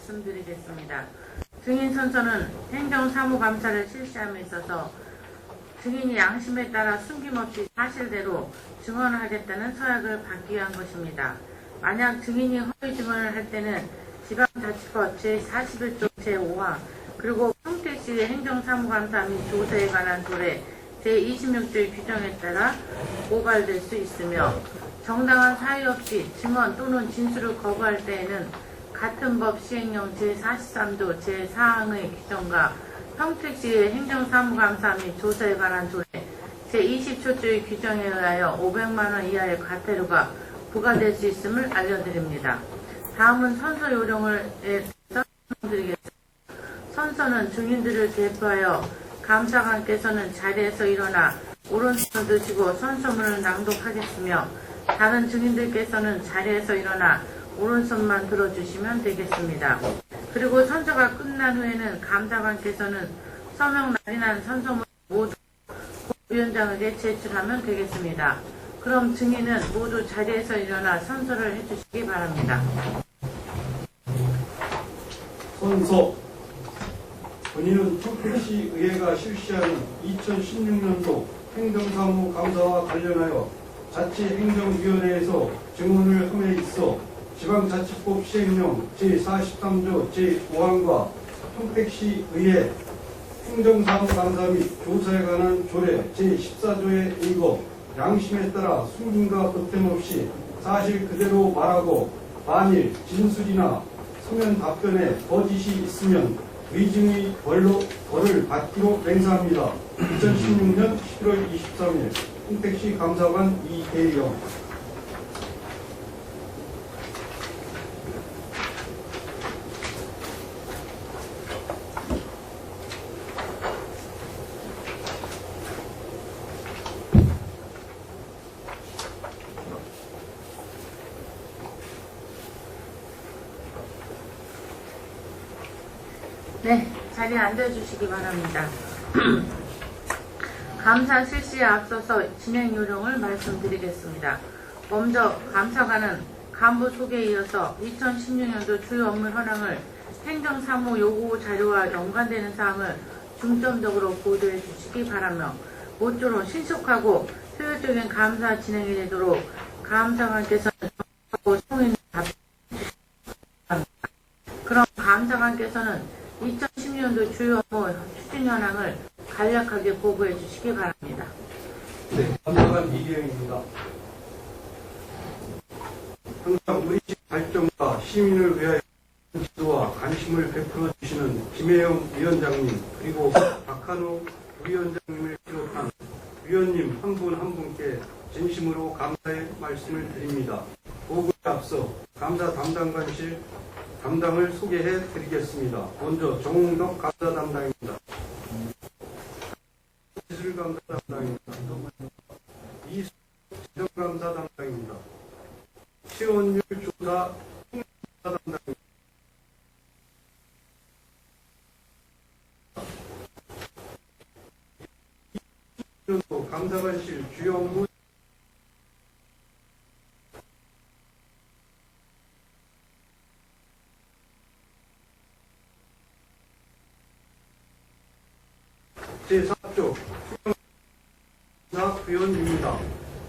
말씀드리겠습니다. 증인 선서는 행정사무감사를 실시함에 있어서 증인이 양심에 따라 숨김없이 사실대로 증언하겠다는 서약을 받기 위한 것입니다. 만약 증인이 허위 증언을 할 때는 지방자치법 제41조 제5항 그리고 평택시 행정사무감사 및 조사에 관한 조례 제26조의 규정에 따라 고발될 수 있으며 정당한 사유 없이 증언 또는 진술을 거부할 때에는 같은 법 시행령 제43조 제4항의 규정과 평택시의 행정사무감사 및 조사에 관한 조례 제20조의 규정에 의하여 500만원 이하의 과태료가 부과될 수 있음을 알려드립니다. 다음은 선서 요령을 설명드리겠습니다. 선서는 증인들을 대표하여 감사관께서는 자리에서 일어나 오른손을 드시고 선서문을 낭독하겠으며 다른 증인들께서는 자리에서 일어나 오른손만 들어주시면 되겠습니다. 그리고 선서가 끝난 후에는 감사관께서는 서명 날인한 선서문을 모두 위원장에게 제출하면 되겠습니다. 그럼 증인은 모두 자리에서 일어나 선서를 해주시기 바랍니다. 선서. 본인은 평택시 의회가 실시하는 2016년도 행정사무감사와 관련하여 자치행정위원회에서 증언을 함에 있어 지방자치법 시행령 제43조 제5항과 평택시 의회 행정사무감사 및 조사에 관한 조례 제14조에 의거 양심에 따라 숨김과 보탬 없이 사실 그대로 말하고 만일 진술이나 서면 답변에 거짓이 있으면 위증의 벌을 받기로 맹세합니다. 2016년 11월 23일 평택시 감사관 이대영. 네, 자리에 앉아주시기 바랍니다. 감사 실시에 앞서서 진행 요령을 말씀드리겠습니다. 먼저 감사관은 간부 소개에 이어서 2016년도 주요 업무 현황을 행정사무 요구 자료와 연관되는 사항을 중점적으로 보도해 주시기 바라며 모쪼록 신속하고 효율적인 감사 진행이 되도록 감사관께서는 정확하고 성의 답변 그럼 감사관께서는 2010년도 주요 업무 추진 현황을 간략하게 보고해 주시기 바랍니다. 네, 감사관 이기영입니다. 항상 우리 집 발전과 시민을 위하여 지도와 관심을 베풀어 주시는 김혜영 위원장님 그리고 박한우 위원장님을 비롯한 위원님 한 분 한 분께 진심으로 감사의 말씀을 드립니다. 보고에 앞서 감사 담당관실 담당을 소개해 드리겠습니다. 먼저 정웅덕 감사 담당입니다. 기술감사 담당입니다. 이수 지정감사 담당입니다. 시원율 조사 통감사 담당입니다. 감사관실 주요 업무 제4조 투명감사위원입니다.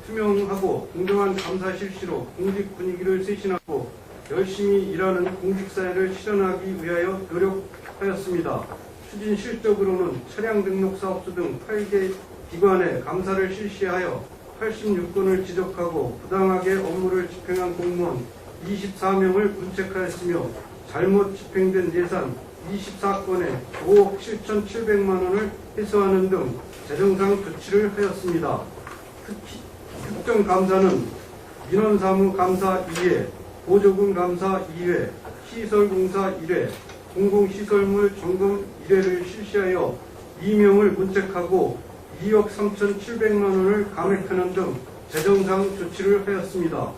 투명하고 공정한 감사 실시로 공직 분위기를 쇄신하고 열심히 일하는 공직사회를 실현하기 위하여 노력하였습니다. 추진 실적으로는 차량 등록 사업소 등 8개 기관에 감사를 실시하여 86건을 지적하고 부당하게 업무를 집행한 공무원 24명을 문책하였으며 잘못 집행된 예산 24건에 5억 7,700만 원을 회수하는 등 재정상 조치를 하였습니다. 특정 감사는 민원사무 감사 2회, 보조금 감사 2회, 시설공사 1회, 공공시설물 점검 1회를 실시하여 2명을 문책하고 2억 3,700만 원을 감액하는 등 재정상 조치를 하였습니다.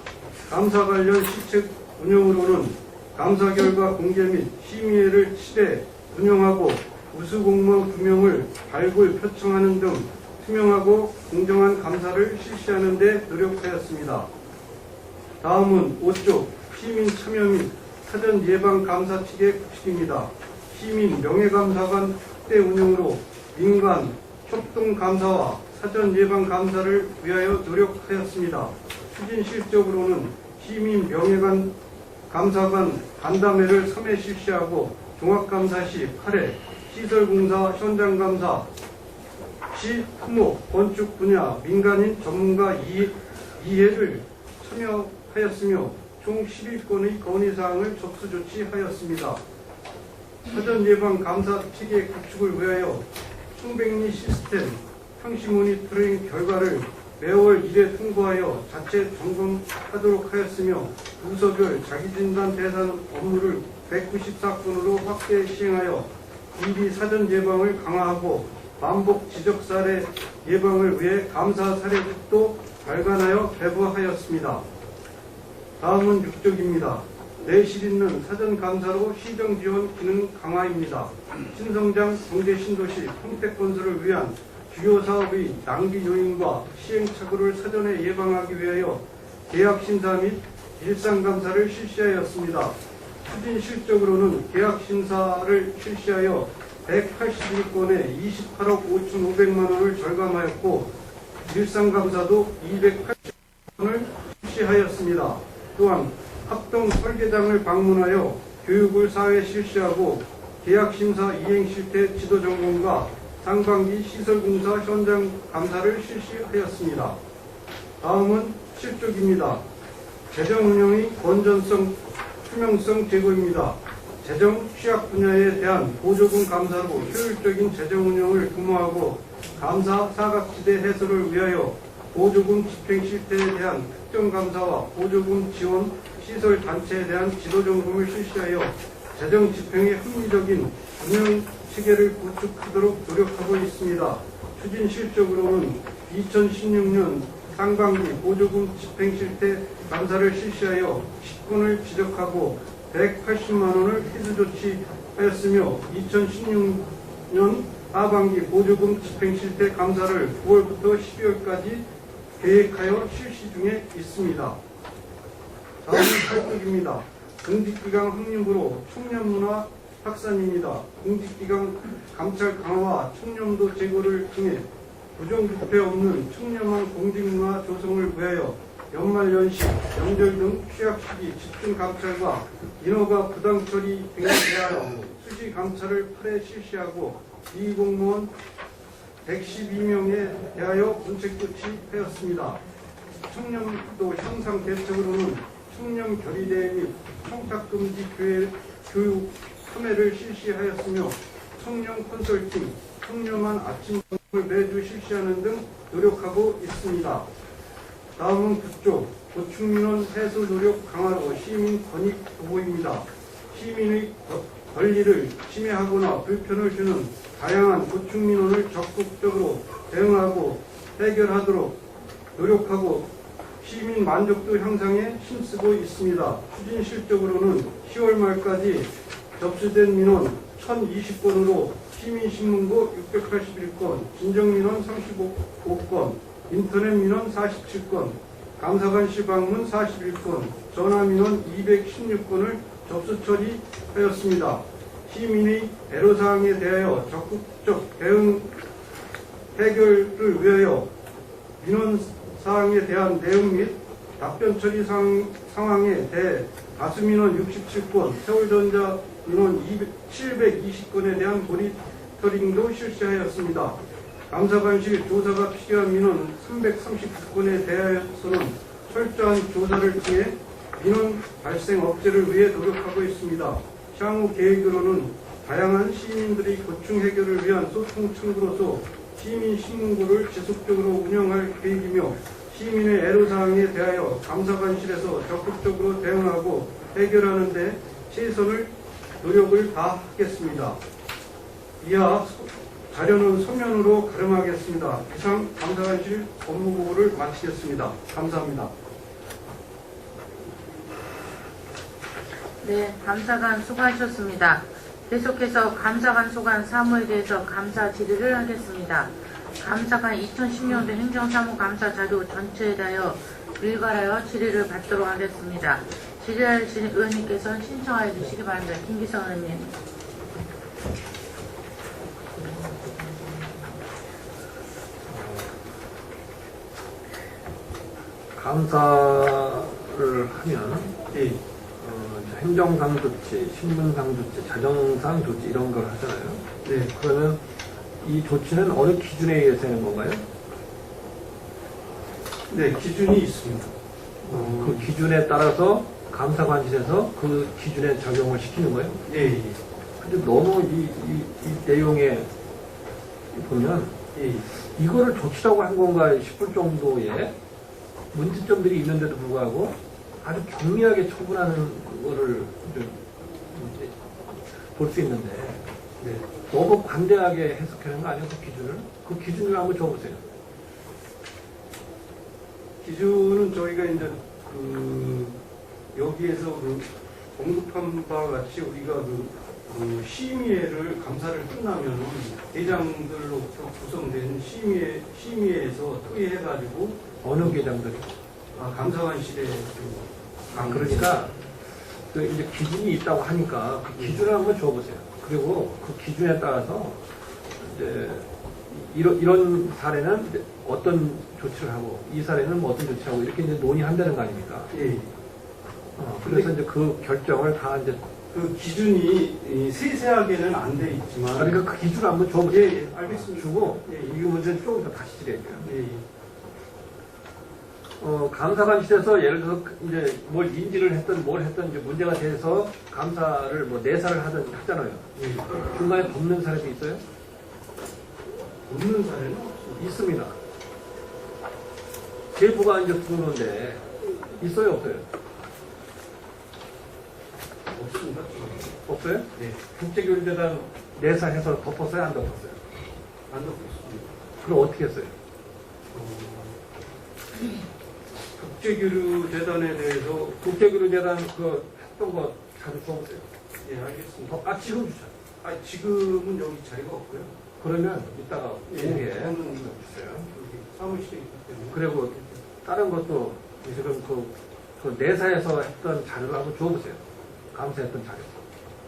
감사 관련 시책 운영으로는 감사 결과 공개 및 심의회를 7회 운영하고 우수공무원 2명을 발굴 표창하는 등 투명하고 공정한 감사를 실시하는 데 노력하였습니다. 다음은 5조 시민 참여 및 사전 예방 감사 측의 규칙입니다. 시민 명예감사관 특대 운영으로 민간 협동 감사와 사전 예방 감사를 위하여 노력하였습니다. 추진 실적으로는 시민 명예감사관 간담회를 3회 실시하고 종합감사 시 8회, 시설공사 현장감사 시 토목, 건축 분야 민간인 전문가 2회를 참여하였으며 총 11건의 건의사항을 접수 조치하였습니다. 사전 예방 감사 체계 구축을 위하여 송백리 시스템 상시 모니터링 결과를 매월 1회 통보하여 자체 점검하도록 하였으며 부서별 자기진단 대상 업무를 194건으로 확대 시행하여 미리 사전 예방을 강화하고 반복 지적 사례 예방을 위해 감사 사례집도 발간하여 배부하였습니다. 다음은 6쪽입니다. 내실 있는 사전 감사로 시정 지원 기능 강화입니다. 신성장 경제신도시 평택건설을 위한 주요 사업의 낭비 요인과 시행착오를 사전에 예방하기 위하여 계약심사 및 일상감사를 실시하였습니다. 추진 실적으로는 계약심사를 실시하여 181건에 28억 5,500만 원을 절감하였고 일상감사도 280건을 실시하였습니다. 또한 합동 설계장을 방문하여 교육을 4회 실시하고 계약심사 이행실태 지도점검과 상반기 시설공사 현장 감사를 실시하였습니다. 다음은 7쪽입니다. 재정운영의 건전성, 투명성 제고입니다. 재정 취약 분야에 대한 보조금 감사로 효율적인 재정운영을 도모하고 감사 사각지대 해소를 위하여 보조금 집행 실태에 대한 특정 감사와 보조금 지원 시설 단체에 대한 지도 점검을 실시하여 재정 집행의 합리적인 운영 체계를 구축하도록 노력하고 있습니다. 추진 실적으로는 2016년 상반기 보조금 집행 실태 감사를 실시하여 10건을 지적하고 180만 원을 회수 조치하였으며 2016년 하반기 보조금 집행 실태 감사를 9월부터 12월까지 계획하여 실시 중에 있습니다. 다음은 8쪽입니다. 공직기강 확립으로 청년문화 확산입니다. 공직기강 감찰 강화와 청렴도 제고를 통해 부정부패 없는 청렴한 공직문화 조성을 위하여 연말연시, 명절 등 취약시기 집중 감찰과 인허가 부당 처리 등에 대하여 수시 감찰을 8회 실시하고 비공무원 112명에 대하여 문책 조치하였습니다. 청렴도 향상 대책으로는 청렴 결의대회 및 청탁금지 교육 3회를 실시하였으며 청렴 컨설팅, 청렴한 아침 방송을 매주 실시하는 등 노력하고 있습니다. 다음은 9쪽 고충민원 해소 노력 강화로 시민 권익 보호입니다. 시민의 권리를 침해하거나 불편을 주는 다양한 고충민원을 적극적으로 대응하고 해결하도록 노력하고 시민 만족도 향상에 힘쓰고 있습니다. 추진 실적으로는 10월 말까지 접수된 민원 1,020건으로 시민신문고 681건, 진정민원 35건, 인터넷 민원 47건, 감사관실 방문 41건, 전화민원 216건을 접수 처리하였습니다. 시민의 애로사항에 대하여 적극적 대응 해결을 위하여 민원사항에 대한 내용 및 답변 처리 상황에 대해 가수민원 67건, 세월전자 민원 720건에 대한 모니터링도 실시하였습니다. 감사관실 조사가 필요한 민원 339건에 대하여서는 철저한 조사를 통해 민원 발생 억제를 위해 노력하고 있습니다. 향후 계획으로는 다양한 시민들의 고충 해결을 위한 소통 창구로서 시민신문고를 지속적으로 운영할 계획이며 시민의 애로사항에 대하여 감사관실에서 적극적으로 대응하고 해결하는 데 최선을 노력을 다하겠습니다. 이하 자료는 서면으로 가름하겠습니다. 이상 감사관실 업무보고를 마치겠습니다. 감사합니다. 네, 감사관 수고하셨습니다. 계속해서 감사관 소관 사무에 대해서 감사 질의를 하겠습니다. 감사관 2010년도 행정사무 감사 자료 전체에 대하여 일괄하여 질의를 받도록 하겠습니다. 질의하신 의원님께서는 신청하여 주시기 바랍니다. 김기성 의원님. 감사를 하면 행정상 조치, 신분상 조치, 자정상 조치 이런 걸 하잖아요. 네. 그러면 이 조치는 어느 기준에 의해서 하는 건가요? 네, 기준이 있습니다. 그 기준에 따라서 감사관실에서 그 기준에 적용을 시키는 거예요? 예, 예. 근데 너무 이 내용에 보면 예. 이거를 조치라고 한 건가 싶을 정도의 문제점들이 있는데도 불구하고 아주 경미하게 처분하는 거를 볼 수 있는데 네. 너무 관대하게 해석하는 거 아니에요? 그 기준을? 그 기준을 한번 줘보세요. 기준은 저희가 이제 여기에서 언급한 바와 같이 우리가 심의회를 감사를 끝나면 대장들로부터 구성된 심의회에서 토의해가지고 어느 계장들이? 감사관실에 그러니까 그 이제 기준이 있다고 하니까 그 기준을 한번 줘보세요. 그리고 그 기준에 따라서 이제 이런 사례는 이제 어떤 조치를 하고 이 사례는 뭐 어떤 조치를 하고 이렇게 이제 논의한다는 거 아닙니까? 예. 그래서 이제 그 결정을 다 이제 그 기준이 세세하게는 안 돼 있지만 그러니까 그 기준을 한번 줘보세요. 예, 예, 알겠습니다. 주고 예, 이 문제는 조금 더 다시 드려야죠. 예, 예. 감사관실에서 예를 들어서 이제 뭘 인지를 했든 뭘 했든 이제 문제가 돼서 감사를 뭐 내사를 하든 하잖아요. 예. 중간에 덮는 사례도 있어요? 없는 사례는 있습니다. 제보가 이제 들어오는데 있어요, 없어요? 없습니다. 없어요? 네. 국제교류재단 내사해서 덮었어요, 안 덮었어요? 안 덮었습니다. 그럼 어떻게 했어요? 국제교류재단에 대해서 국제교류재단 그 했던 거 자주 써보세요. 예, 알겠습니다. 지금 주죠. 지금은 여기 자리가 없고요. 그러면 이따가 오후에 저는 주세요. 여기 사무실에 있기 때문에. 그리고 다른 것도 지금 그 내사에서 했던 자료를 한번 줘보세요. 감사했던 자료.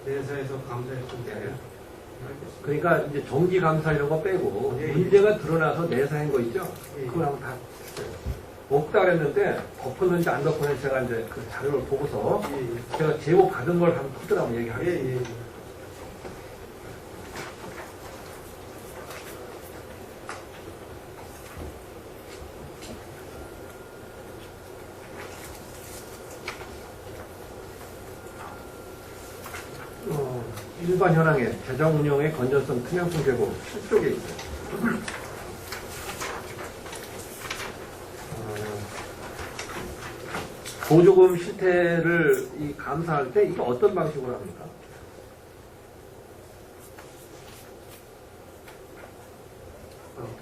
내사에서 감사했던 네. 자료. 알겠습니다. 그러니까 이제 정기 감사 이런 거 빼고 예, 예. 문제가 드러나서 내사한 거 있죠? 예, 예. 그걸 한번 다 주세요. 없다 그랬는데 덮었는지 안 덮었는지 제가 이제 그 자료를 보고서 예, 예. 제가 제보 받은 걸 한번 토대로 예, 얘기하겠습니다. 예. 일반 현황의 재정 운영의 건전성 투명성 제고 7쪽에 있어요. 보조금 실태를 감사할 때 이거 어떤 방식으로 합니까?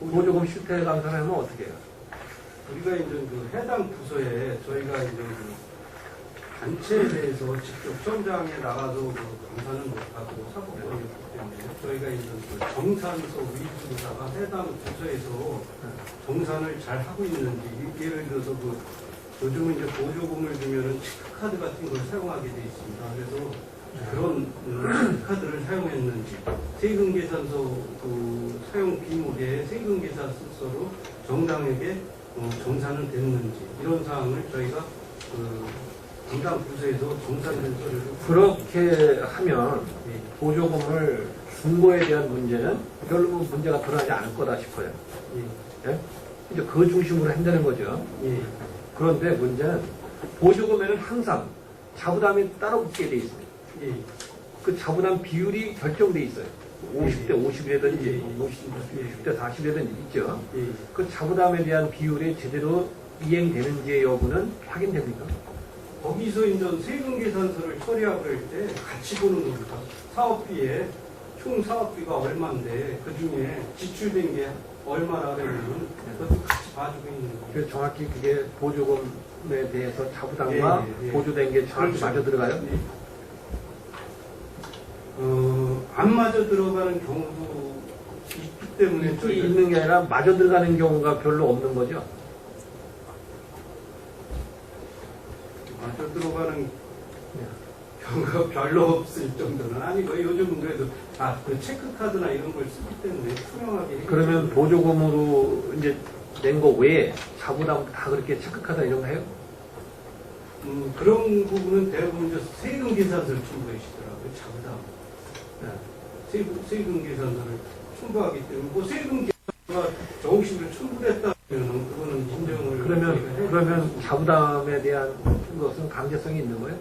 보조금 실태 감사를 하면 어떻게 해요? 우리가 이제 그 해당 부서에 저희가 이제 그 단체에 대해서 직접 현장에 나가서 그 감사는 못하고 사법권이 있기 때문에 저희가 이제 그 정산서 위주로다가 해당 부서에서 정산을 잘 하고 있는지 예를 들어서 그 요즘은 이제 보조금을 주면은 체크카드 같은 걸 사용하게 돼 있습니다. 그래서 그런 체크카드를 사용했는지 세금계산서 그 사용 비밀에 세금계산서로 정당에게 정산은 됐는지 이런 사항을 저희가 그 담당 부서에서 정산된 서류를 그렇게 하면 예, 보조금을 준 거에 대한 문제는 별로 문제가 드러나지 않을 거다 싶어요. 예, 예? 이제 그 중심으로 한다는 거죠. 예, 그런데 문제는 보조금에는 항상 자부담이 따로 붙게 돼 있습니다. 예, 그 자부담 비율이 결정돼 있어요. 50대 50이라든지 60대 40이라든지 있죠. 예. 그 자부담에 대한 비율이 제대로 이행되는지의 여부는 확인됩니까? 거기서 이제 세금계산서를 처리하고 그럴 때 같이 보는 겁니다. 사업비에 총 사업비가 얼마인데 그 중에 지출된 게 얼마나 되면 그것도 같이 봐주고 있는 거예요. 그래서 정확히 그게 보조금에 대해서 자부담과 예, 예, 예. 보조된 게 정확히 그렇죠. 맞아 들어가요? 네. 안 맞아 들어가는 경우도 있기 때문에 있 저희가 있는 게 아니라 맞아 들어가는 경우가 별로 없는 거죠. 맞아 들어가는 경우가 별로 없을 정도는 아니고 요즘은 그래도 그 체크카드나 이런 걸 쓰기 때문에 투명하게. 그러면 보조금으로 이제 낸 거 외에 자부담 다 그렇게 체크카드 이런 거 해요? 그런 부분은 대부분 이제 세금 계산서를 첨부하시더라고요. 자부담. 네. 세금 계산서를 첨부하기 때문에 뭐 세금 계산서가 정식으로 첨부됐다면 그거는 인정을. 그러면 자부담에 대한 것은 강제성이 있는 거예요?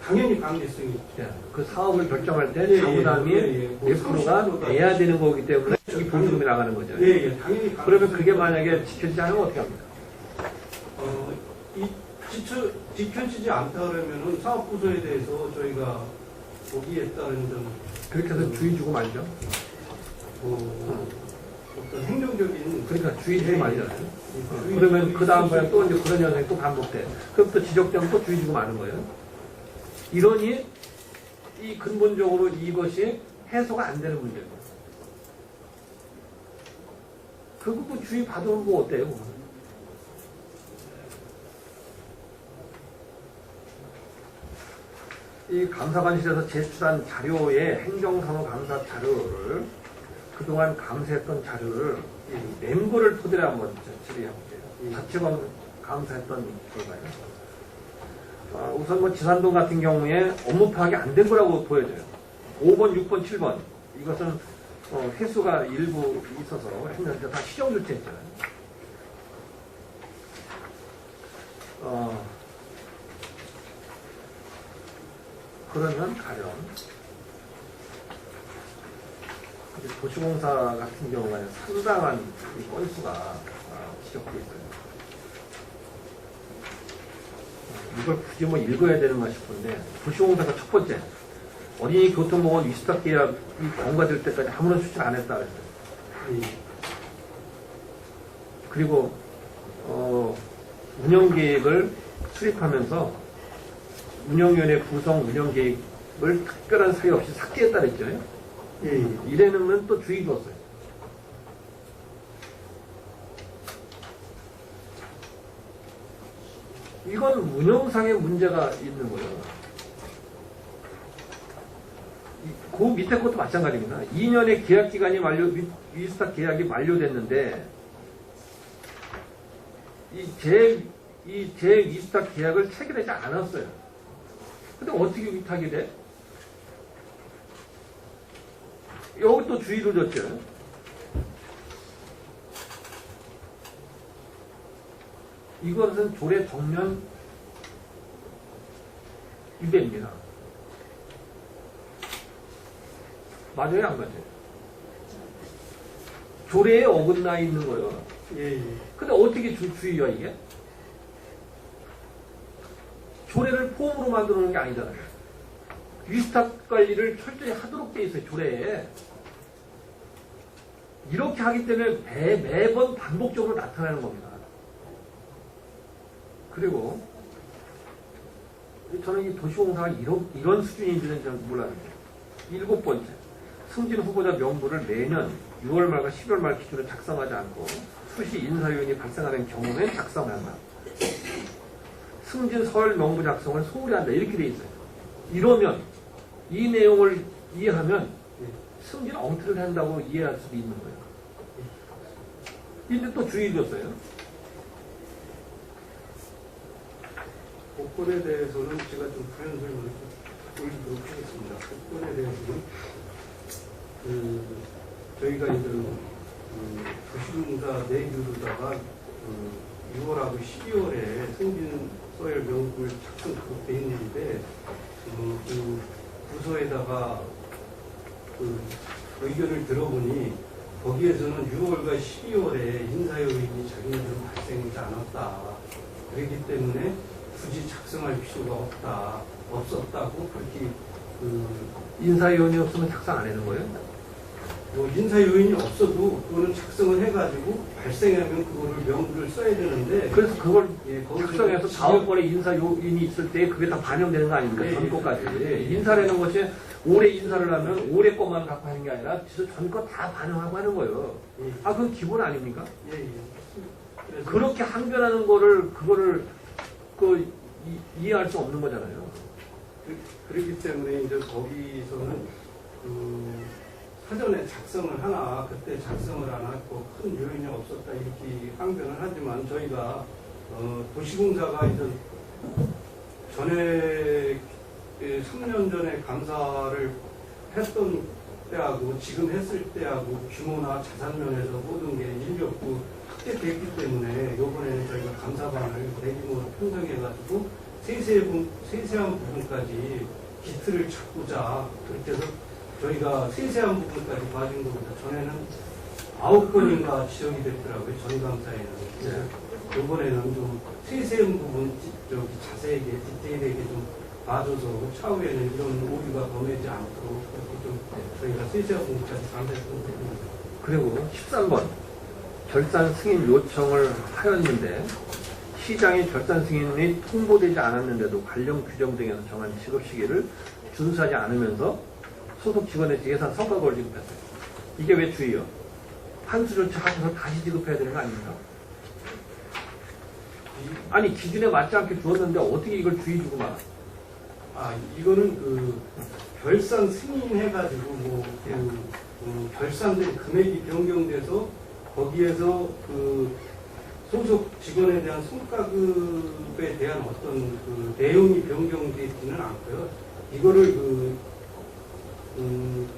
당연히 강제성이 있죠. 네. 그 사업을 결정할 때 예, 자부담이 뭐 몇 프로가 돼야 되는 거기 때문에 이 보조금이 나가는 거죠. 예, 당연히. 그러면 그게 만약에 지켜지지 않으면 어떻게 합니까? 지켜지지 않다 그러면은 사업부서에 대해서 저희가 거기에 따른 좀 그렇게 해서 주의 주고 말죠. 어떤 행정적인. 그러니까 주의 주고 말잖아요. 주의 그러면 주고 그 다음번에 있을 또 이제 그런 현상이 또 반복돼. 그럼 또 지적되면 또 주의 주고 마는 거예요. 이러니 이 근본적으로 이것이 해소가 안 되는 문제예요. 그거 주의 받으면 뭐 어때요? 이 감사관실에서 제출한 자료에 행정산업감사 자료를 그동안 감사했던 자료를 mem버를 토대로 한번 질의해볼게요. 자체감 감사했던 결과예요. 우선 뭐 지산동 같은 경우에 업무 파악이 안 된 거라고 보여져요. 5번, 6번, 7번 이것은 회수가 일부 있어서 했는데 다 시정 조치했잖아요. 그러면 가령 도시공사 같은 경우에는 상당한 이 건수가 지적되어 있어요. 이걸 굳이 뭐 읽어야 되는가 싶은데, 도시공사가 첫 번째, 어린이 교통보건 위스탁 계약이 경과될 때까지 아무런 수치를 안 했다 그랬어요. 그리고 운영계획을 수립하면서 운영위원회 구성 운영계획을 특별한 사유 없이 삭제했다 그랬죠. 이래는 또 주의 줬어요. 이건 운영상의 문제가 있는 거예요. 그 밑에 것도 마찬가지입니다. 2년의 계약기간이 위스탁 계약이 만료됐는데, 이 위스탁 계약을 체결하지 않았어요. 근데 어떻게 위탁이 돼? 여기 또 주의를 줬죠. 이것은 조례 정면 위배입니다. 맞아요, 안 맞아요? 조례에 어긋나 있는 거예요. 근데 어떻게 주의야, 이게? 조례를 폼으로 만들어 놓은 게 아니잖아요. 위스탁 관리를 철저히 하도록 돼 있어요, 조례에. 이렇게 하기 때문에 매번 반복적으로 나타나는 겁니다. 그리고 저는 이 도시공사가 이런 수준인지는 잘 몰랐는데, 7번째, 승진 후보자 명부를 매년 6월 말과 12월 말 기준으로 작성하지 않고 수시 인사요인이 발생하는 경우에 작성한다. 승진 서열 명부 작성을 소홀히 한다. 이렇게 돼 있어요. 이러면 이 내용을 이해하면 승진 엉터리를 한다고 이해할 수도 있는 거예요. 근데 또 주의 줬어요. 복권에 대해서는 제가 좀 부연 설명을 올리도록 하겠습니다. 복권에 대해서는 저희가 이제 도시공사 내규로다가 6월하고 12월에 승진 서열 명부를 작성 그렇게 했는데 그 부서에다가 그 의견을 들어보니 거기에서는 6월과 12월에 인사요인이 자기네들은 발생하지 않았다. 그렇기 때문에 굳이 작성할 필요가 없었다고 그렇게 인사요인이 없으면 작성 안 하는 거예요? 뭐 인사 요인이 없어도 그거는 작성을 해가지고 발생하면 그거를 명부를 써야 되는데 그래서 그걸 작성해서 다음번에 인사 요인이 있을 때 그게 다 반영되는 거 아닙니까? 전 거까지. 인사라는 것이 올해 인사를 하면 올해 것만 갖고 하는 게 아니라 전 거 다 반영하고 하는 거예요. 그건 기본 아닙니까? 그렇게 항변하는 그거를 이해할 수 없는 거잖아요. 그렇기 때문에 이제 거기서는 사전에 작성을 하나 그때 작성을 안 했고 큰 요인이 없었다 이렇게 항변을 하지만 저희가 도시공사가 이제 전에 3년 전에 감사를 했던 때하고 지금 했을 때하고 규모나 자산면에서 모든 게 인력도 확대됐기 때문에 이번에는 저희가 감사반을 대규모로 편성해가지고 세세한 부분까지 기틀을 잡고자 그렇게 해서 저희가 세세한 부분까지 봐준 겁니다. 전에는 9건인가 지적이 됐더라고요. 전감사에는. 네. 이번에는 좀 세세한 부분 자세하게 디테일하게 좀 봐줘서 차후에는 이런 오류가 범하지 않도록 그렇게 좀 저희가 세세한 부분까지 감사했던 부분입니다. 그리고 13번 결산 승인 요청을 하였는데 시장이 결산 승인이 통보되지 않았는데도 관련 규정 등에서 정한 지급 시기를 준수하지 않으면서 소속 직원의 예산 성과급을 지급했어요. 이게 왜 주의요? 환수 조치하고서 다시 지급해야 되는 거 아닙니까? 아니 기준에 맞지 않게 주었는데 어떻게 이걸 주의 주고 말아? 이거는 결산 승인해가지고 결산된 금액이 변경돼서 거기에서 소속 직원에 대한 성과급에 대한 어떤 내용이 변경되지는 않고요. 이거를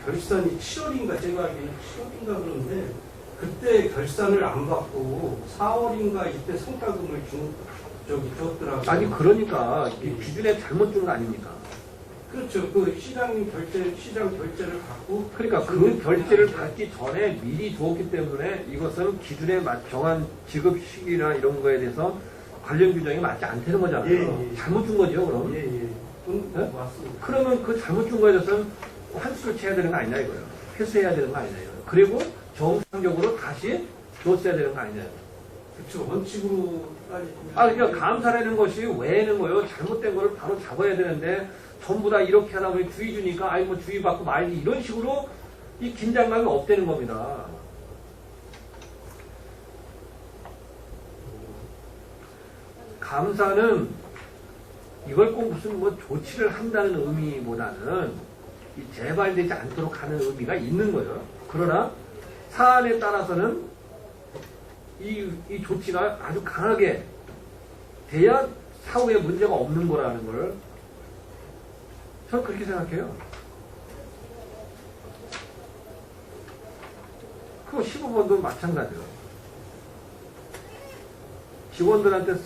결산이 7월인가 제가 알기로는 7월인가 그런데 그때 결산을 안 받고 4월인가 이때 성과금을 줬더라고요. 아니 그러니까 이 기준에 잘못 준 거 아닙니까? 그렇죠. 시장 결제를 받고 그러니까 그 결제를 받기 전에 미리 줬기 때문에 이것은 기준에 정한 지급 시기나 이런 거에 대해서 관련 규정이 맞지 않다는 거잖아요. 예. 잘못 준 거죠, 그럼? 예. 네? 맞습니다. 그러면 그 잘못 준 거에 대해서는 환수를 해야 되는 거 아니냐 이거예요. 회수해야 되는 거 아니냐 이거예요. 그리고 정상적으로 다시 줬어야 되는 거 아니냐. 그렇죠. 원칙으로 따지면. 그러니까 감사라는 것이 왜는 거예요. 잘못된 거를 바로 잡아야 되는데 전부 다 이렇게 하다 보니 주의 주니까 뭐 주의 받고 말지 이런 식으로 이 긴장감이 없다는 겁니다. 감사는 이걸 꼭 무슨 조치를 한다는 의미보다는 이 재발되지 않도록 하는 의미가 있는 거예요. 그러나 사안에 따라서는 이 조치가 아주 강하게 돼야 사후에 문제가 없는 거라는 걸 저는 그렇게 생각해요. 그 15번도 마찬가지로 직원들한테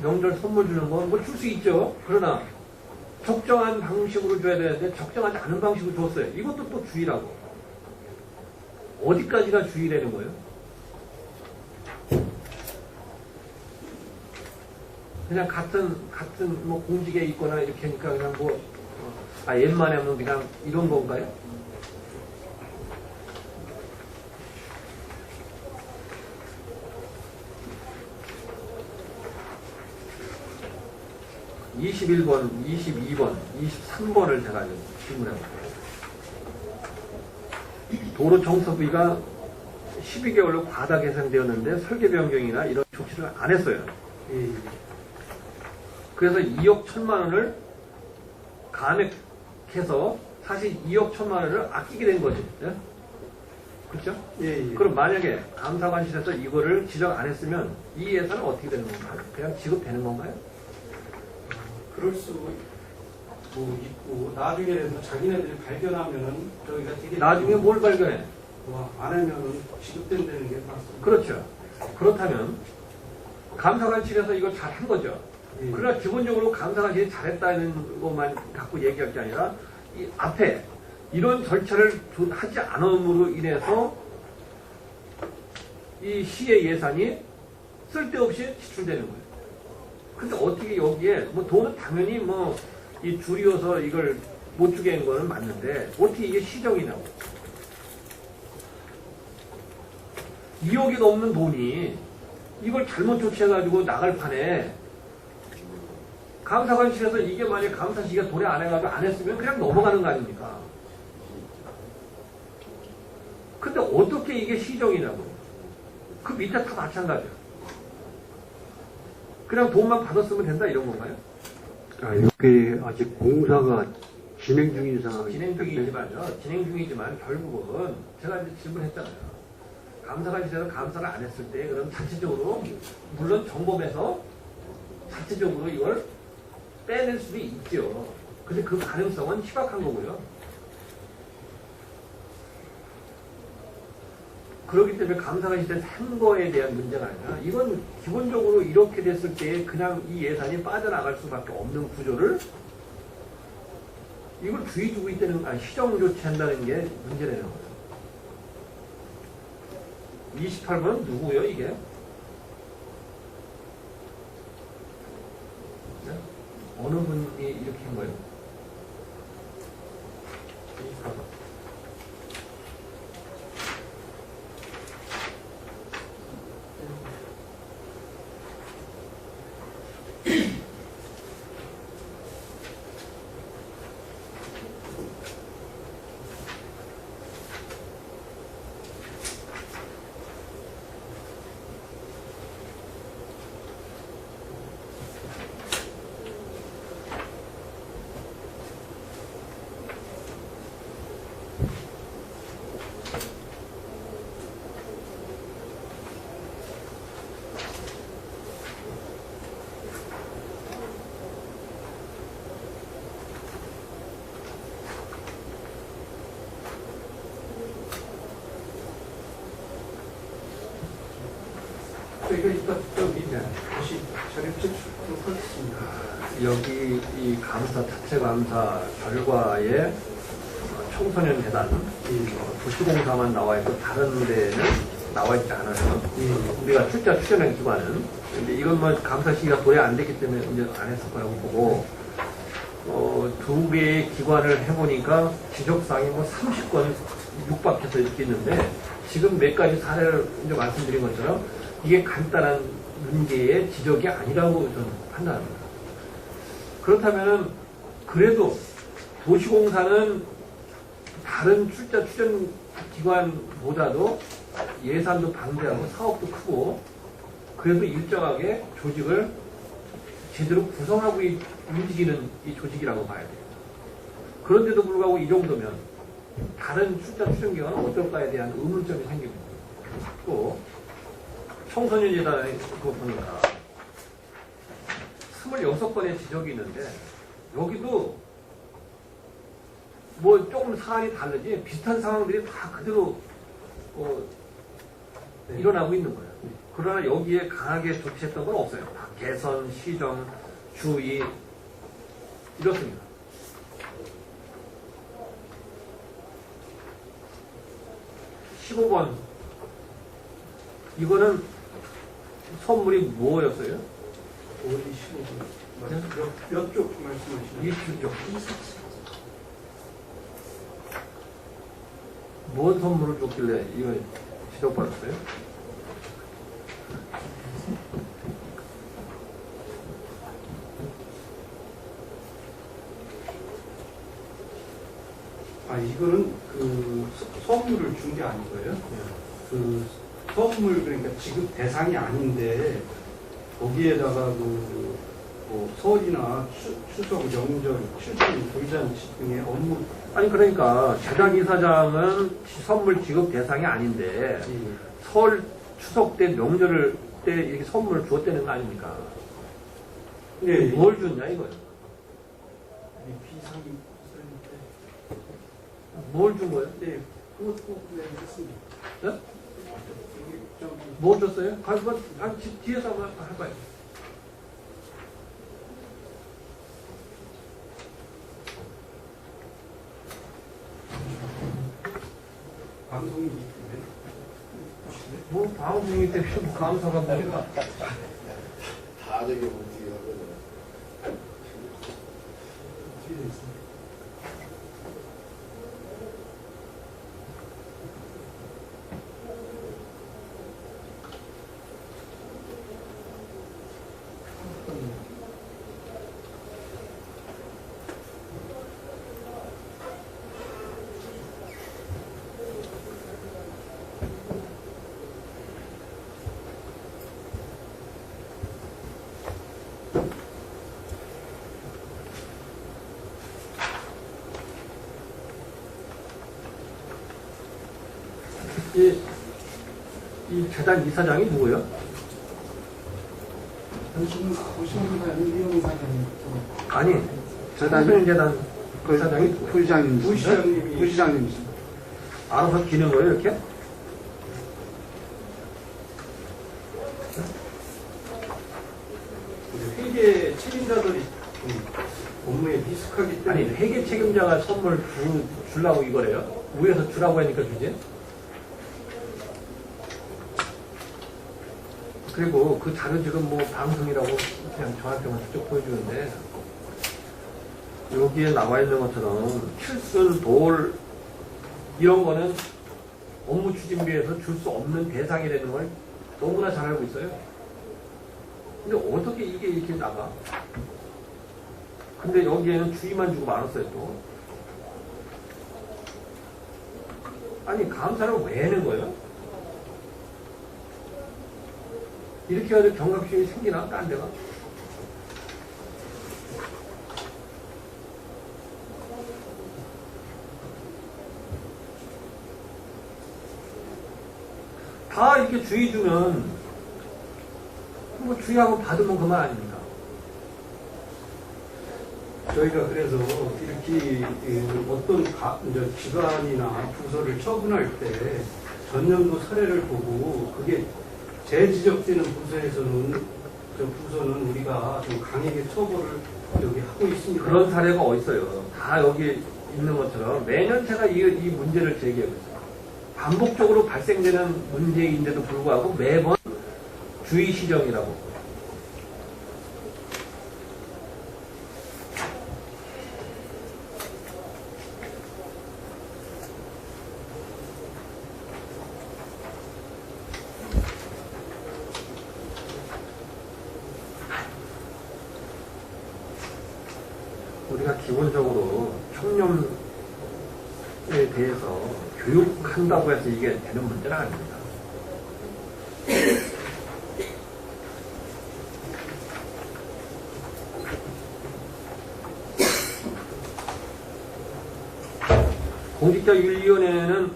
명절 선물 주는 건 줄 수 있죠. 그러나 적정한 방식으로 줘야 되는데 적정하지 않은 방식으로 줬어요. 이것도 또 주의라고. 어디까지가 주의라는 거예요? 그냥 같은 공직에 있거나 이렇게 하니까 그냥 옛말에 하면 그냥 이런 건가요? (21번) (22번) (23번을) 제가 질문해볼게요. 도로 청소비가 12개월로 과다 계산되었는데 설계 변경이나 이런 조치를 안 했어요. 그래서 2억 1천만 원을 감액해서 사실 2억 1천만 원을 아끼게 된 거죠. 예? 그렇죠? 예. 그럼 만약에 감사관실에서 이거를 지적 안 했으면 이 예산은 어떻게 되는 건가요? 그냥 지급되는 건가요? 그럴 수 있고 나중에라도 자기네들이 발견하면은 저희가 되게 나중에 뭘 발견해? 안 하면은 지급된다는 게 맞습니다. 그렇죠. 그렇다면 감사관실에서 이걸 잘 한 거죠. 예. 그러나 기본적으로 감사관실이 잘했다는 것만 갖고 얘기할 게 아니라 이 앞에 이런 절차를 하지 않음으로 인해서 이 시의 예산이 쓸데없이 지출되는 거예요. 근데 어떻게 여기에 돈은 당연히 이 줄이어서 이걸 못 주게 한 거는 맞는데 어떻게 이게 시정이냐고. 2억이 넘는 돈이 이걸 잘못 조치해가지고 나갈 판에 감사관실에서 이게 만약 감사 시기가 도래 안 해가지고 안 했으면 그냥 넘어가는 거 아닙니까? 근데 어떻게 이게 시정이냐고. 그 밑에 다 마찬가지야. 그냥 돈만 받았으면 된다 이런 건가요? 이렇게 아직 공사가 진행 중인 상황이 진행 중이지만 결국은 제가 이제 질문했잖아요. 감사가 시절은 감사를 안 했을 때 그럼 자체적으로 물론 정법에서 자체적으로 이걸 빼낼 수도 있죠. 근데 그 가능성은 희박한 거고요. 그렇기 때문에 감사가 시절 한 거에 대한 문제가 아니라 이건 기본적으로 이렇게 됐을 때 그냥 이 예산이 빠져나갈 수밖에 없는 구조를 이걸 주의 두고 있다는, 시정 조치한다는 게 문제라는 거예요. 28번은 누구요, 이게? 네? 어느 분이 이렇게 한 거예요? 28번. 이거 이따 다시 자료 제출하도록 하겠습니다. 여기 이 감사, 자체 감사 결과에 청소년 재단, 도시공사만 나와 있고 다른 데는 나와 있지 않아요. 우리가 출자 추천한 기관은. 근데 이건 뭐 감사 시기가 도래 안 됐기 때문에 이제 안 했을 거라고 보고, 두 개의 기관을 해보니까 지적사항이 뭐 30건 육박해서 이렇게 있는데, 지금 몇 가지 사례를 이제 말씀드린 것처럼 이게 간단한 문제의 지적이 아니라고 저는 판단합니다. 그렇다면 그래도 도시공사는 다른 출자 추천 기관보다도 예산도 방대하고 사업도 크고 그래도 일정하게 조직을 제대로 구성하고 움직이는 이 조직이라고 봐야 돼요. 그런데도 불구하고 이 정도면 다른 출자 추천 기관은 어떨까에 대한 의문점이 생깁니다. 또 청소년 재단에 그거 보니까 26건의 지적이 있는데 여기도 뭐 조금 사안이 다르지 비슷한 상황들이 다 그대로 일어나고 있는 거예요. 그러나 여기에 강하게 조치했던 건 없어요. 다 개선, 시정, 주의 이렇습니다. (15번) 이거는 선물이 뭐였어요? 어디 15분? 몇 쪽 말씀하시나요? 20쪽. 뭔 선물을 줬길래 이거 지적받았어요? 이거는 그 선물을 준 게 아니고요. 그 선물 그러니까 지급 대상이 아닌데 거기에다가 뭐 설이나 추석, 명절, 추진, 돌잔치 등의 업무 그러니까 재단 이사장은 선물 지급 대상이 아닌데 설, 추석 때 명절 때 이렇게 선물을 주었다는 거 아닙니까? 네, 뭘 줬냐 이거예요? 비상이 뭘 준 거예요? 네, 그것도 했습니다. 네? 뭐 줬어요? 뒤에서 한번 해봐요. 방송이 때문에 뭐 방송이 때문에 뭐 감사가 뭡니까? 다 되게 움직여 하거든. 어떻게 되어 있습니까? 이 재단 이사장이 누구예요? 아니, 청소년재단 이사장이 누구예요? 부시장님. 알아서 기는 거예요, 이렇게? 회계 책임자들이 좀 업무에 미숙하기 때문에 아니, 회계 책임자가 선물 주려고 이거래요? 위에서 주라고 하니까 주지? 그리고 그 자료 지금 뭐 방송이라고 그냥 저한테만 쭉 보여주는데, 여기에 나와 있는 것처럼 필순, 돌, 이런 거는 업무 추진비에서 줄 수 없는 대상이 되는 걸 너무나 잘 알고 있어요. 근데 어떻게 이게 이렇게 나가? 근데 여기에는 주의만 주고 말았어요, 또. 아니, 감사를 왜 하는 거예요? 이렇게 해서 경각심이 생기나? 딴 데가? 다 이렇게 주의 주면, 뭐 주의하고 받으면 그만 아닙니까? 저희가 그래서 이렇게 어떤 이제 기관이나 부서를 처분할 때 전년도 사례를 보고 그게 재지적되는 부서에서는 저 부서는 우리가 좀 강하게 처벌을 여기 하고 있습니다. 그런 사례가 어딨어요. 다 여기 있는 것처럼 매년 제가 이 문제를 제기하고 있어요. 반복적으로 발생되는 문제인데도 불구하고 매번 주의 시정이라고. 우리가 기본적으로 청렴에 대해서 교육한다고 해서 이게 되는 문제는 아닙니다. 공직자윤리위원회는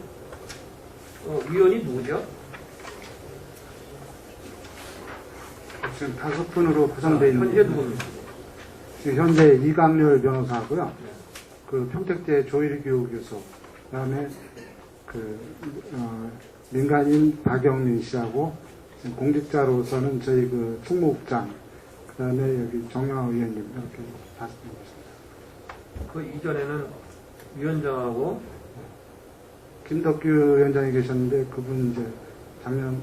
위원이 누구죠? 지금 5분으로 구성되어 있는 현재 누굽니까? 지금 현재 이강렬 변호사하고요. 그 평택대 조일교 교수, 그다음에 민간인 박영민 씨하고 지금 공직자로서는 저희 그 총무국장, 그다음에 여기 정영화 의원님 이렇게 5분입니다. 그 이전에는 위원장하고 김덕규 위원장이 계셨는데 그분 이제 작년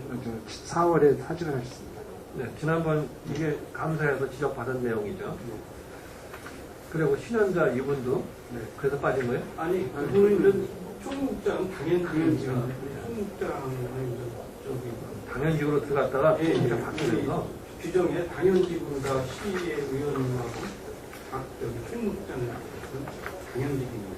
4월에 사직을 하셨습니다. 네, 지난번 이게 감사에서 지적받은 내용이죠. 그리고 신현자 이분도 그래서 빠진 거예요? 아니, 그분은 총무국장 당연직이니까 총무국장은 저기 당연직으로 들어갔다가 예, 총무가 예, 바뀌면서 규정에 당연직으로 다 시의 의원님하고 여기 총무국장은 당연직입니다.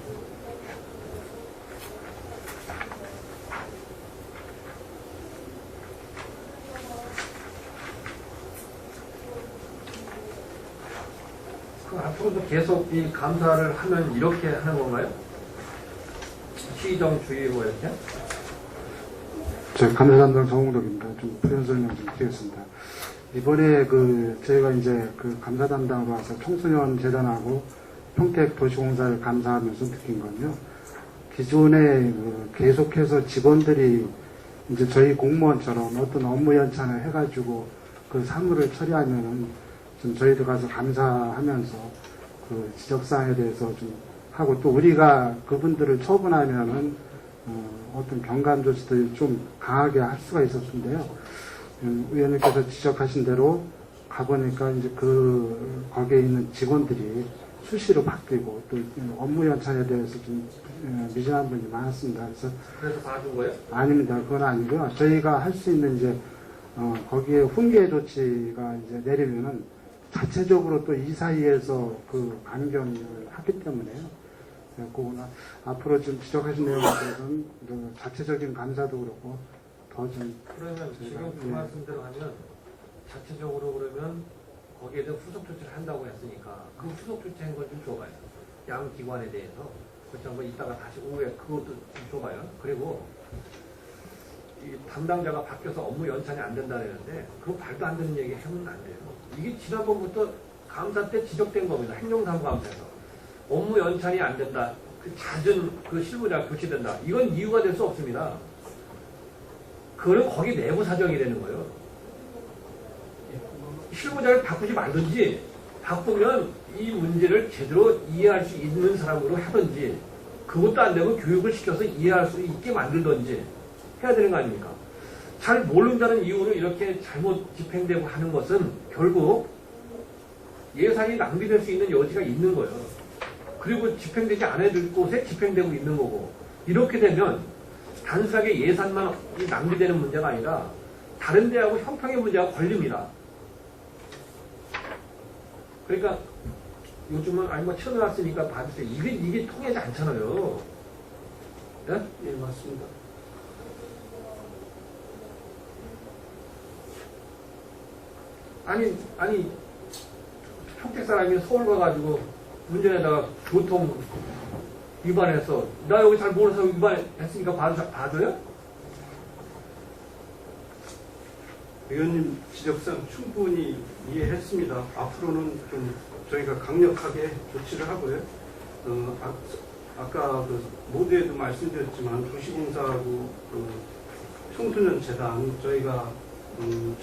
그 앞으로도 계속 이 감사를 하면 이렇게 하는 건가요? 시정주의 뭐 이렇게? 저 감사단장 정홍덕입니다. 좀 부연 설명 좀 드리겠습니다. 이번에 저희가 이제 감사단장으로 와서 청소년 재단하고 평택 도시공사를 감사하면서 느낀 건요. 기존에 계속해서 직원들이 이제 저희 공무원처럼 어떤 업무 연차를 해가지고 그 사무를 처리하면은 좀 저희도 가서 감사하면서 그 지적사항에 대해서 좀 하고 또 우리가 그분들을 처분하면은 어떤 경감 조치도 좀 강하게 할 수가 있었는데요. 의원님께서 지적하신 대로 가보니까 이제 거기에 있는 직원들이 수시로 바뀌고 또 업무 연차에 대해서 좀 미진한 분이 많았습니다. 그래서 봐준 거예요? 아닙니다. 그건 아니고요. 저희가 할 수 있는 이제 거기에 훈계 조치가 이제 내리면은 자체적으로 또 이 사이에서 그 감경을 하기 때문에요. 그거나 앞으로 좀 지적하신 내용에 대해서는 자체적인 감사도 그렇고 더 좀 그러면 지금 그 말씀대로 하면 자체적으로 그러면 거기에 대한 후속 조치를 한다고 했으니까 그 후속 조치한 걸 좀 줘봐요. 양 기관에 대해서 그렇죠. 한번 이따가 다시 오후에 그것도 좀 줘봐요. 그리고 이 담당자가 바뀌어서 업무 연찬이 안 된다는데 그거 말도 안 되는 얘기 하면 안 돼요. 이게 지난번부터 감사 때 지적된 겁니다. 행정사무감사에서 업무 연찬이 안 된다. 그 잦은 그 실무자가 교체된다. 이건 이유가 될 수 없습니다. 그거는 거기 내부 사정이 되는 거예요. 실무자를 바꾸지 말든지 바꾸면 이 문제를 제대로 이해할 수 있는 사람으로 하든지 그것도 안 되고 교육을 시켜서 이해할 수 있게 만들든지 해야 되는 거 아닙니까? 잘 모른다는 이유로 이렇게 잘못 집행되고 하는 것은 결국 예산이 낭비될 수 있는 여지가 있는 거예요. 그리고 집행되지 않아야 될 곳에 집행되고 있는 거고 이렇게 되면 단순하게 예산만 낭비되는 문제가 아니라 다른 데하고 형평의 문제가 걸립니다. 그러니까 요즘은 아니 뭐 튀어나왔으니까 봐주세요. 이게 통하지 않잖아요. 네? 예, 맞습니다. 아니 평택 사람이 서울 가가지고 운전에다가 교통 위반해서 나 여기 잘 모르서 위반했으니까 봐줘요? 의원님 지적상 충분히 이해했습니다. 앞으로는 좀 저희가 강력하게 조치를 하고요. 아까 그 모두에도 말씀드렸지만 도시공사하고 그 청소년 재단 저희가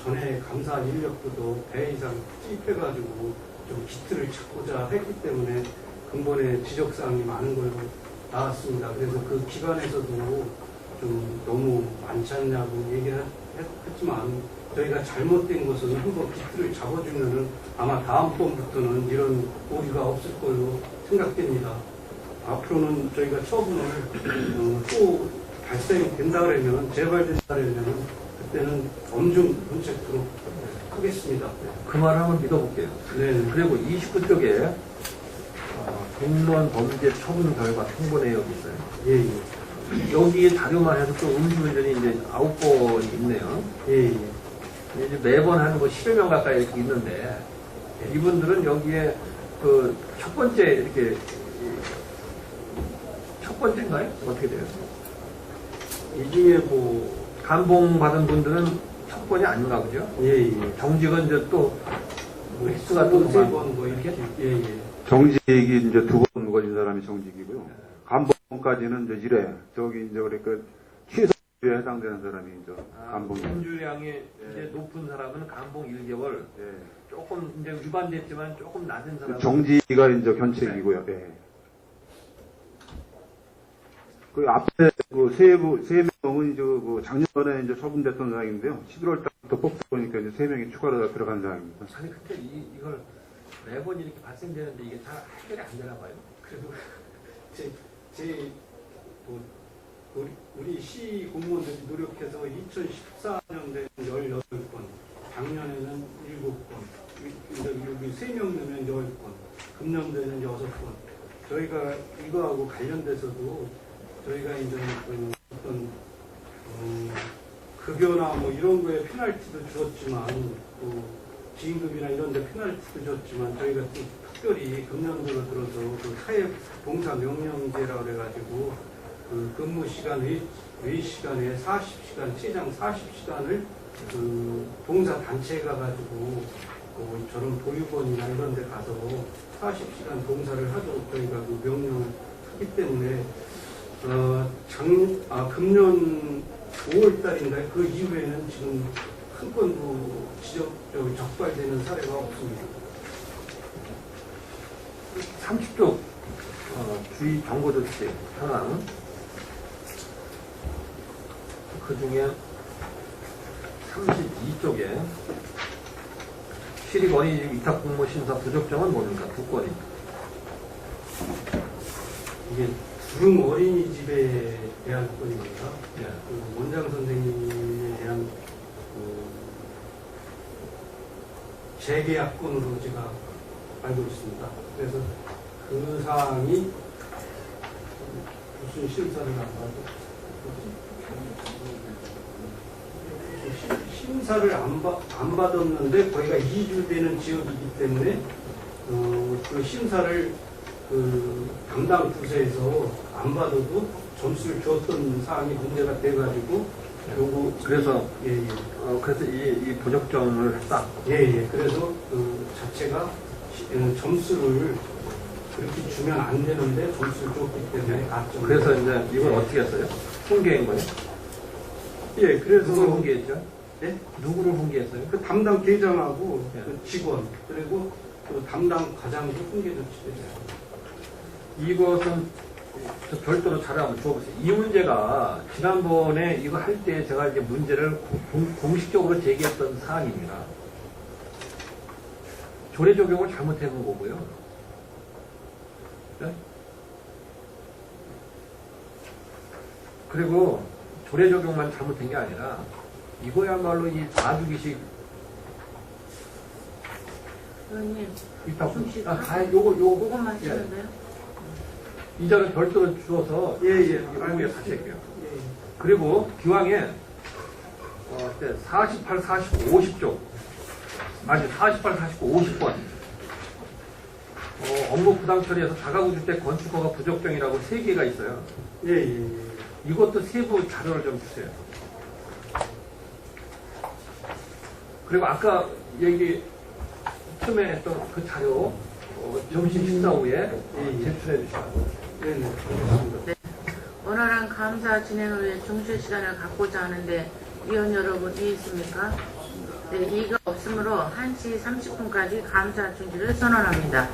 전에 감사 인력도 배 이상 투입해가지고 좀 기틀을 찾고자 했기 때문에 근본에 지적사항이 많은 걸로 나왔습니다. 그래서 그 기관에서도 좀 너무 많지 않냐고 얘기를 했지만 저희가 잘못된 것은 한번 기틀을 잡아주면은 아마 다음번부터는 이런 오류가 없을 걸로 생각됩니다. 앞으로는 저희가 처분을 또 발생이 된다 그러면 재발된다 그러면 그때는 엄중 문책토록 하겠습니다. 그 말을 한번 믿어볼게요. 네. 그리고 29쪽에 공무원 범죄 처분 결과 통보 내역이 있어요. 예, 예. 여기 자료만 해도 또 음주운전이 이제 9건이 있네요. 예, 예. 이제 매번 한 뭐 10여 명 가까이 이렇게 있는데 이분들은 여기에 그 첫 번째 이렇게 첫 번째인가요? 어떻게 돼요? 이 중에 뭐, 감봉 받은 분들은 첫 번이 아닌가 보죠? 예, 예. 정직은 이제 또 뭐, 횟수가 또 세 번, 뭐, 이렇게. 예, 예. 정직이 이제 2번 무거진 사람이 정직이고요. 감봉까지는 이제 1회. 저기 이제 그러니까 취소에 해당되는 사람이 이제 감봉이. 음주량이 이제 높은 사람은 감봉 1개월, 조금 이제 위반됐지만 조금 낮은 사람은 정지가 이제 견책이고요. 예. 그 앞에 그 세 명은 이제 그 작년에 이제 처분됐던 사항인데요. 11월 달부터 뽑다 보니까 이제 3명이 추가로 들어간 사항입니다. 아니 근데 이걸 매번 이렇게 발생되는데 이게 다 해결이 안 되나 봐요. 그래도, 우리 시 공무원들이 노력해서 2014년도에는 18건, 작년에는 7건, 여기 3명 넣으면 10건, 금년도에는 6건. 저희가 이거하고 관련돼서도 저희가 이제 어떤, 급여나 뭐 이런 거에 페널티도 주었지만, 또 지임금이나 이런 데 페널티도 줬지만, 저희가 또 특별히 금년도로 들어서 그 사회봉사 명령제라 그래가지고, 그 근무 시간, 외 시간에 40시간, 최장 40시간을 그 봉사 단체에 가가지고 저런 보육원이나 이런 데 가서 40시간 봉사를 하도록 저희가 그 명령을 하기 때문에 금년 5월 달인가요? 그 이후에는 지금 한 건도 적발되는 사례가 없습니다. 30쪽 주의 경고조치 현황 그 중에 32쪽에 실익원이 위탁공모심사 부적정은 뭡니까? 2건이. 이게 두릉 어린이집에 대한 건입니다. 예. 그 원장 선생님에 대한 그 재계약건으로 제가 알고 있습니다. 그래서 그 사항이 무슨 심사를 안 받고 심사를 안 받았는데 거기가 2주 되는 지역이기 때문에 그 심사를 그 담당 부서에서 안 받아도 점수를 줬던 사항이 문제가 돼가지고 요구, 그래서, 예, 예. 그래서 이 부적정을 했다. 예, 예. 그래서 그 자체가 점수를 그렇게 주면 안 되는데 점수를 줬기 때문에 가점. 그래서 이제 이걸 어떻게 했어요? 훈계인 거예요? 예, 그래서 누구를 훈계했죠? 예? 누구를 훈계했어요? 그 담당 계장하고 예. 그 직원 그리고 그 담당 과장도 훈계 조치되죠. 이것은 저 별도로 자료 한번 줘보세요. 이 문제가 지난번에 이거 할 때 제가 이제 문제를 공식적으로 제기했던 사안입니다. 조례 적용을 잘못해 본 거고요. 네? 그리고 조례 적용만 잘못된 게 아니라 이거야말로 이 놔두기식 의원님, 이따 숨 요거 그것만 예. 하시는데요? 이 자료 별도로 주어서 예, 예. 오후에 다시 할게요. 예, 예. 그리고 기왕에 48, 49, 50쪽 맞아요. 48, 49, 50번 업무 부당 처리에서 다가구 주택 건축허가 부적정이라고 3개가 있어요. 예, 예, 예. 이것도 세부 자료를 좀 주세요. 그리고 아까 얘기 처음에 했던 그 자료 점심 식사 후에 제출해 주시면 네, 네. 알겠습니다. 원활한 감사 진행을 위해 중실 시간을 갖고자 하는데 위원 여러분 이해 있습니까? 네, 이의가 없으므로 1시 30분까지 감사 중지를 선언합니다.